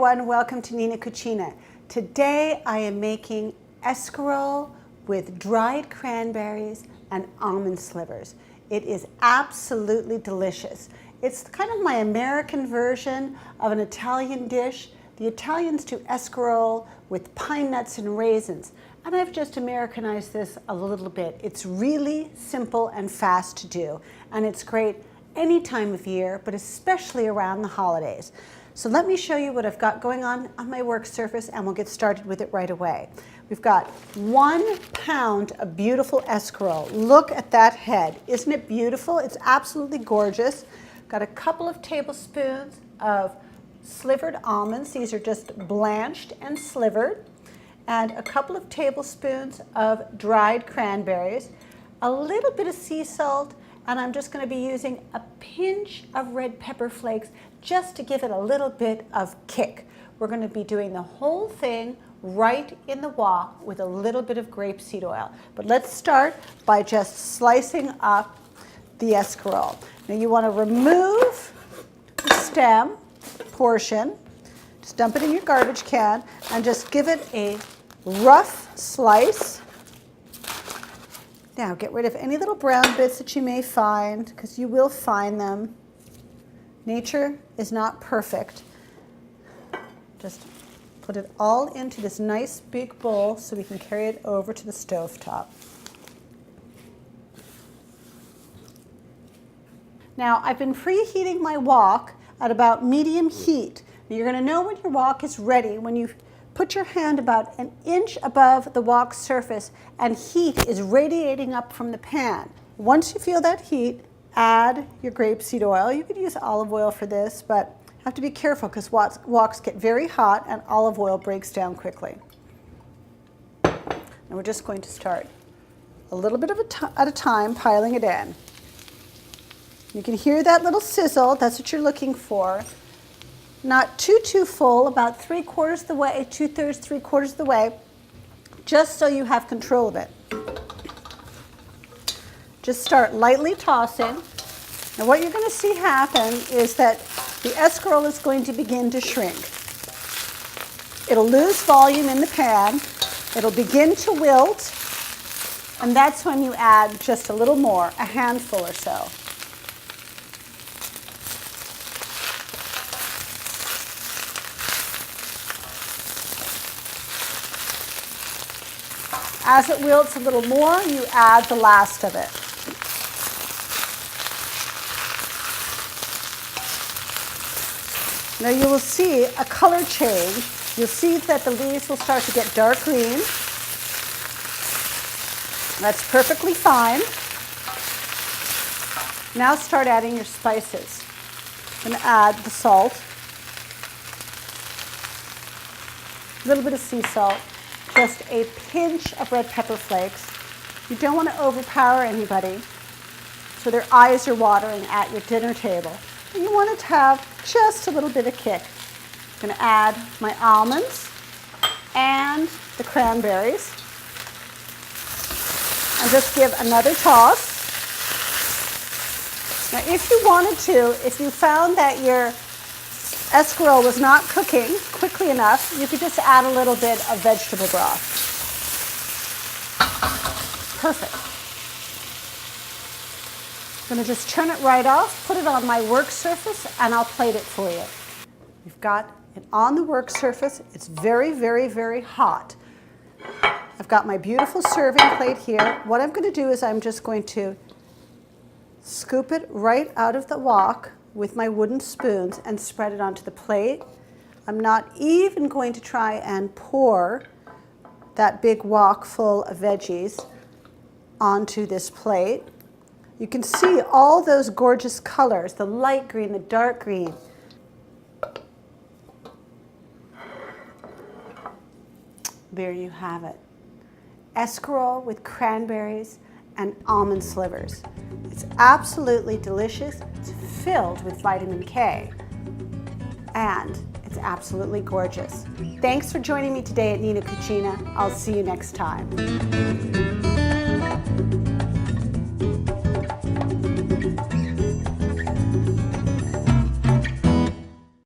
everyone, welcome to Nina Cucina. Today I am making escarole with dried cranberries and almond slivers. It is absolutely delicious. It's kind of my American version of an Italian dish. The Italians do escarole with pine nuts and raisins, and I've just Americanized this a little bit. It's really simple and fast to do, and it's great any time of year, but especially around the holidays. So let me show you what I've got going on my work surface, and we'll get started with it right away. We've got 1 pound of beautiful escarole. Look at that head. Isn't it beautiful? It's absolutely gorgeous. Got a couple of tablespoons of slivered almonds. These are just blanched and slivered. And a couple of tablespoons of dried cranberries. A little bit of sea salt. And I'm just going to be using a pinch of red pepper flakes just to give it a little bit of kick. We're going to be doing the whole thing right in the wok with a little bit of grapeseed oil. But let's start by just slicing up the escarole. Now you want to remove the stem portion, just dump it in your garbage can, and just give it a rough slice. Now get rid of any little brown bits that you may find, because you will find them. Nature is not perfect. Just put it all into this nice big bowl so we can carry it over to the stovetop. Now I've been preheating my wok at about medium heat. Now, you're going to know when your wok is ready when you put your hand about an inch above the wok surface and heat is radiating up from the pan. Once you feel that heat, add your grapeseed oil. You could use olive oil for this, but have to be careful because woks get very hot and olive oil breaks down quickly. And we're just going to start a little bit at a time, piling it in. You can hear that little sizzle. That's what you're looking for. Not too full, about 3/4 the way, 2/3, 3/4 the way, just so you have control of it. Just start lightly tossing. And what you're going to see happen is that the escarole is going to begin to shrink. It'll lose volume in the pan. It'll begin to wilt. And that's when you add just a little more, a handful or so. As it wilts a little more, you add the last of it. Now you will see a color change. You'll see that the leaves will start to get dark green. That's perfectly fine. Now start adding your spices. I'm going to add the salt, a little bit of sea salt, just a pinch of red pepper flakes. You don't want to overpower anybody so their eyes are watering at your dinner table. And you want it to have just a little bit of kick. I'm going to add my almonds and the cranberries and just give another toss. Now if you wanted to, if you found that your escarole was not cooking quickly enough, you could just add a little bit of vegetable broth. Perfect. I'm going to just turn it right off, put it on my work surface, and I'll plate it for you. You've got it on the work surface. It's very hot. I've got my beautiful serving plate here. What I'm going to do is I'm just going to scoop it right out of the wok with my wooden spoons and spread it onto the plate. I'm not even going to try and pour that big wok full of veggies onto this plate. You can see all those gorgeous colors, the light green, the dark green. There you have it. Escarole with cranberries and almond slivers. It's absolutely delicious. It's filled with vitamin K. And it's absolutely gorgeous. Thanks for joining me today at Nina Cucina. I'll see you next time.